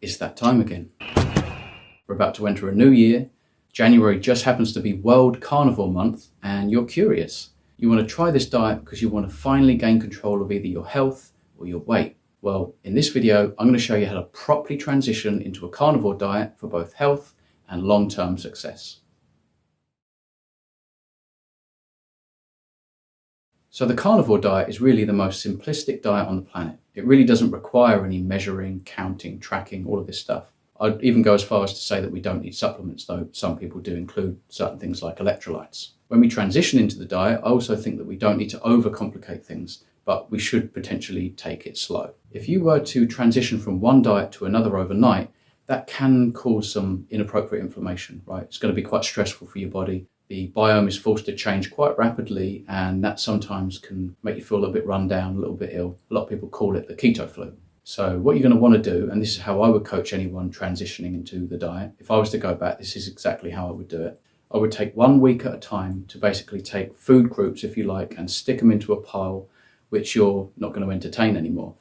It's that time again. We're about to enter a new year. January just happens to be World Carnivore Month, and you're curious. You want to try this diet because you want to finally gain control of either your health or your weight. Well, in this video, I'm going to show you how to properly transition into a carnivore diet for both health and long-term success. So the carnivore diet is really the most simplistic diet on the planet. It really doesn't require any measuring, counting, tracking, all of this stuff. I'd even go as far as to say that we don't need supplements, though some people do include certain things like electrolytes. When we transition into the diet, I also think that we don't need to overcomplicate things, but we should potentially take it slow. If you were to transition from one diet to another overnight, that can cause some inappropriate inflammation, right? It's going to be quite stressful for your body. The biome is forced to change quite rapidly, and that sometimes can make you feel a little bit run down, a little bit ill. A lot of people call it the keto flu. So what you're going to want to do, and this is how I would coach anyone transitioning into the diet, if I was to go back, this is exactly how I would do it. I would take 1 week at a time to basically take food groups, if you like, and stick them into a pile which you're not going to entertain anymore.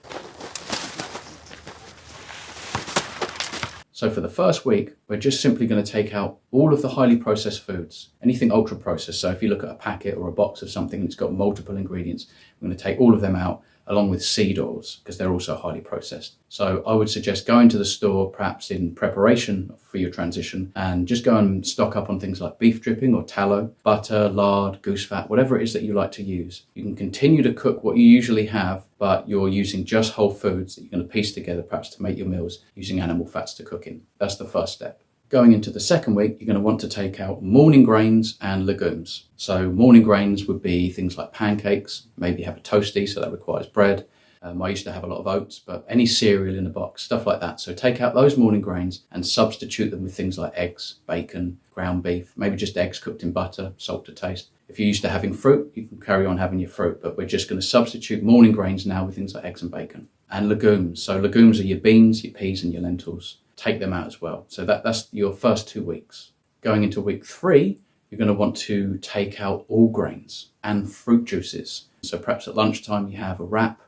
So for the first week, we're just simply going to take out all of the highly processed foods, anything ultra processed. So if you look at a packet or a box of something that's got multiple ingredients, we're going to take all of them out along with seed oils because they're also highly processed. So I would suggest going to the store perhaps in preparation for your transition and just go and stock up on things like beef dripping or tallow, butter, lard, goose fat, whatever it is that you like to use. You can continue to cook what you usually have, but you're using just whole foods that you're going to piece together perhaps to make your meals using animal fats to cook in. That's the first step. Going into the second week, you're going to want to take out morning grains and legumes. So morning grains would be things like pancakes, maybe have a toastie, so that requires bread. I used to have a lot of oats, but any cereal in a box, stuff like that. So take out those morning grains and substitute them with things like eggs, bacon, ground beef, maybe just eggs cooked in butter, salt to taste. If you're used to having fruit, you can carry on having your fruit, but we're just going to substitute morning grains now with things like eggs and bacon. And legumes. So legumes are your beans, your peas and your lentils. Take them out as well. So that's your first 2 weeks. Going into week 3, you're going to want to take out all grains and fruit juices. So perhaps at lunchtime you have a wrap,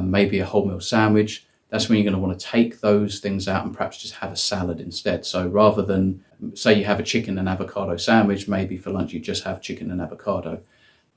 maybe a wholemeal sandwich. That's when you're going to want to take those things out and perhaps just have a salad instead. So rather than, say you have a chicken and avocado sandwich, maybe for lunch you just have chicken and avocado.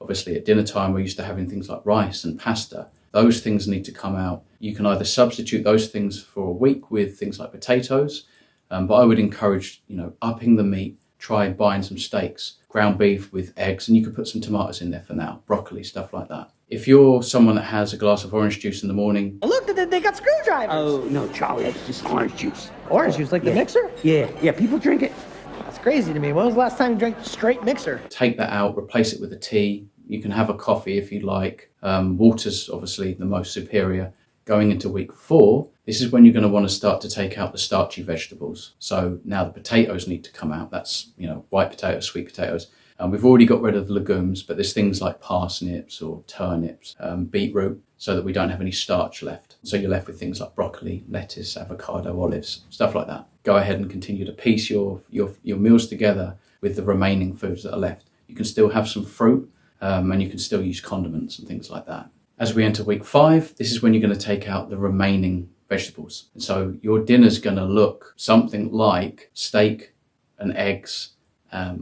Obviously at dinner time we're used to having things like rice and pasta. Those things need to come out. You can either substitute those things for a week with things like potatoes, but I would encourage, upping the meat, try buying some steaks, ground beef with eggs, and you could put some tomatoes in there for now, broccoli, stuff like that. If you're someone that has a glass of orange juice in the morning... Look, they got screwdrivers! Oh, no, Charlie, it's just orange juice. Orange juice, like the mixer? Yeah, people drink it. That's crazy to me. When was the last time you drank straight mixer? Take that out, replace it with a tea. You can have a coffee if you like. Water's obviously the most superior. Going into week 4, this is when you're going to want to start to take out the starchy vegetables. So now the potatoes need to come out. That's, white potatoes, sweet potatoes. We've already got rid of the legumes, but there's things like parsnips or turnips, beetroot, so that we don't have any starch left. So you're left with things like broccoli, lettuce, avocado, olives, stuff like that. Go ahead and continue to piece your meals together with the remaining foods that are left. You can still have some fruit, and you can still use condiments and things like that. As we enter week 5, this is when you're going to take out the remaining vegetables. And so your dinner's going to look something like steak and eggs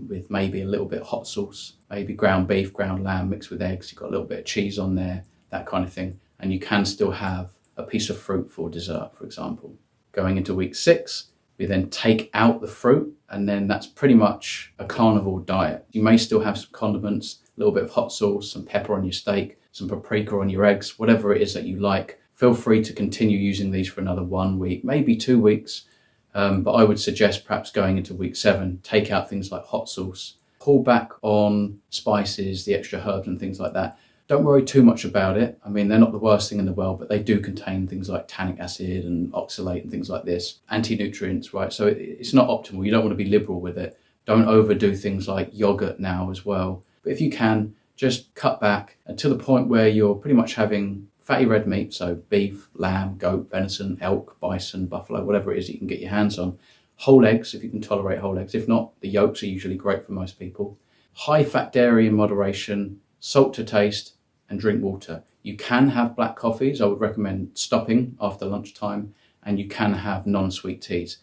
with maybe a little bit of hot sauce, maybe ground beef, ground lamb mixed with eggs. You've got a little bit of cheese on there, that kind of thing. And you can still have a piece of fruit for dessert, for example. Going into week 6, we then take out the fruit, and then that's pretty much a carnivore diet. You may still have some condiments, a little bit of hot sauce, some pepper on your steak, some paprika on your eggs, whatever it is that you like. Feel free to continue using these for another 1 week, maybe 2 weeks. But I would suggest perhaps going into week 7, take out things like hot sauce, pull back on spices, the extra herbs and things like that. Don't worry too much about it. I mean, they're not the worst thing in the world, but they do contain things like tannic acid and oxalate and things like this, anti-nutrients, right? So it's not optimal. You don't want to be liberal with it. Don't overdo things like yogurt now as well. But if you can, just cut back to the point where you're pretty much having fatty red meat, so beef, lamb, goat, venison, elk, bison, buffalo, whatever it is that you can get your hands on. Whole eggs, if you can tolerate whole eggs. If not, the yolks are usually great for most people. High fat dairy in moderation, salt to taste, and drink water. You can have black coffees. I would recommend stopping after lunchtime and you can have non-sweet teas.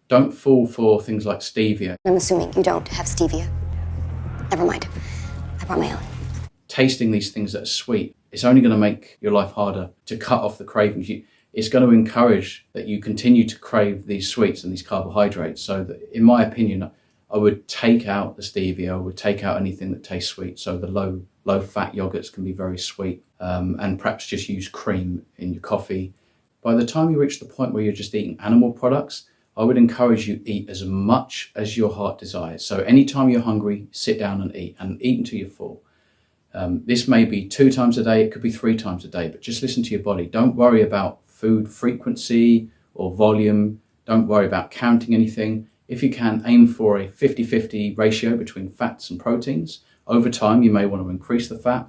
Don't fall for things like stevia. I'm assuming you don't have stevia. Never mind. I brought my own. Tasting these things that are sweet, it's only going to make your life harder to cut off the cravings. It's going to encourage that you continue to crave these sweets and these carbohydrates. So that, in my opinion, I would take out the stevia, I would take out anything that tastes sweet. So the low fat yogurts can be very sweet, and perhaps just use cream in your coffee. By the time you reach the point where you're just eating animal products, I would encourage you eat as much as your heart desires. So anytime you're hungry, sit down and eat until you're full. This may be 2 times a day, it could be 3 times a day, but just listen to your body. Don't worry about food frequency or volume. Don't worry about counting anything. If you can, aim for a 50-50 ratio between fats and proteins. Over time, you may want to increase the fat.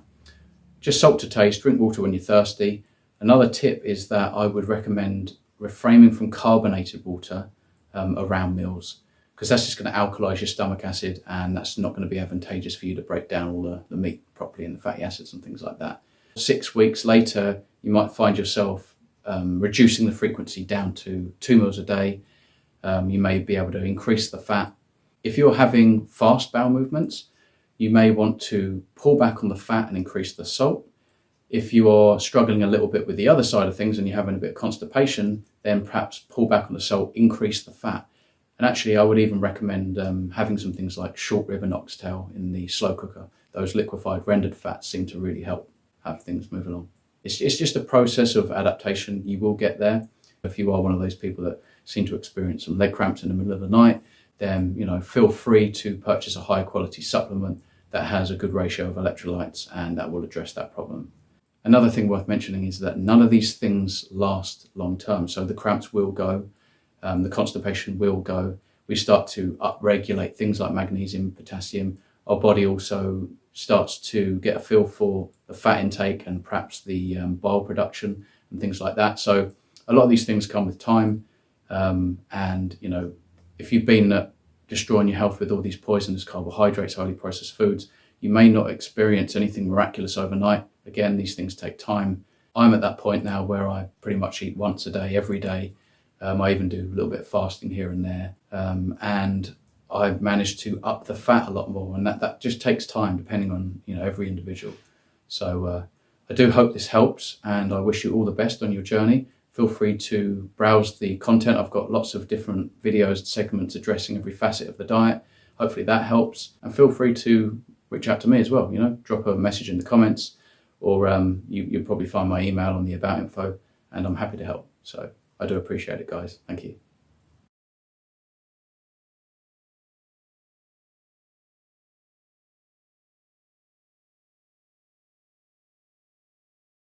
Just salt to taste, drink water when you're thirsty. Another tip is that I would recommend refraining from carbonated water around meals, because that's just going to alkalize your stomach acid, and that's not going to be advantageous for you to break down all the meat properly and the fatty acids and things like that. 6 weeks later, you might find yourself reducing the frequency down to 2 meals a day. You may be able to increase the fat. If you're having fast bowel movements, you may want to pull back on the fat and increase the salt. If you are struggling a little bit with the other side of things and you're having a bit of constipation, then perhaps pull back on the salt, increase the fat. And actually, I would even recommend having some things like short rib and oxtail in the slow cooker. Those liquefied rendered fats seem to really help have things move along. It's just a process of adaptation. You will get there. If you are one of those people that seem to experience some leg cramps in the middle of the night, then feel free to purchase a high quality supplement that has a good ratio of electrolytes, and that will address that problem. Another thing worth mentioning is that none of these things last long term. So the cramps will go, the constipation will go. We start to upregulate things like magnesium, potassium. Our body also starts to get a feel for the fat intake and perhaps the bile production and things like that. So a lot of these things come with time. And if you've been destroying your health with all these poisonous carbohydrates, highly processed foods, you may not experience anything miraculous overnight. Again, these things take time. I'm at that point now where I pretty much eat once a day, every day. I even do a little bit of fasting here and there. And I've managed to up the fat a lot more. And that just takes time depending on every individual. So I do hope this helps, and I wish you all the best on your journey. Feel free to browse the content. I've got lots of different videos and segments addressing every facet of the diet. Hopefully that helps. And feel free to reach out to me as well. Drop a message in the comments, or you'll probably find my email on the about info, and I'm happy to help. So I do appreciate it, guys. Thank you.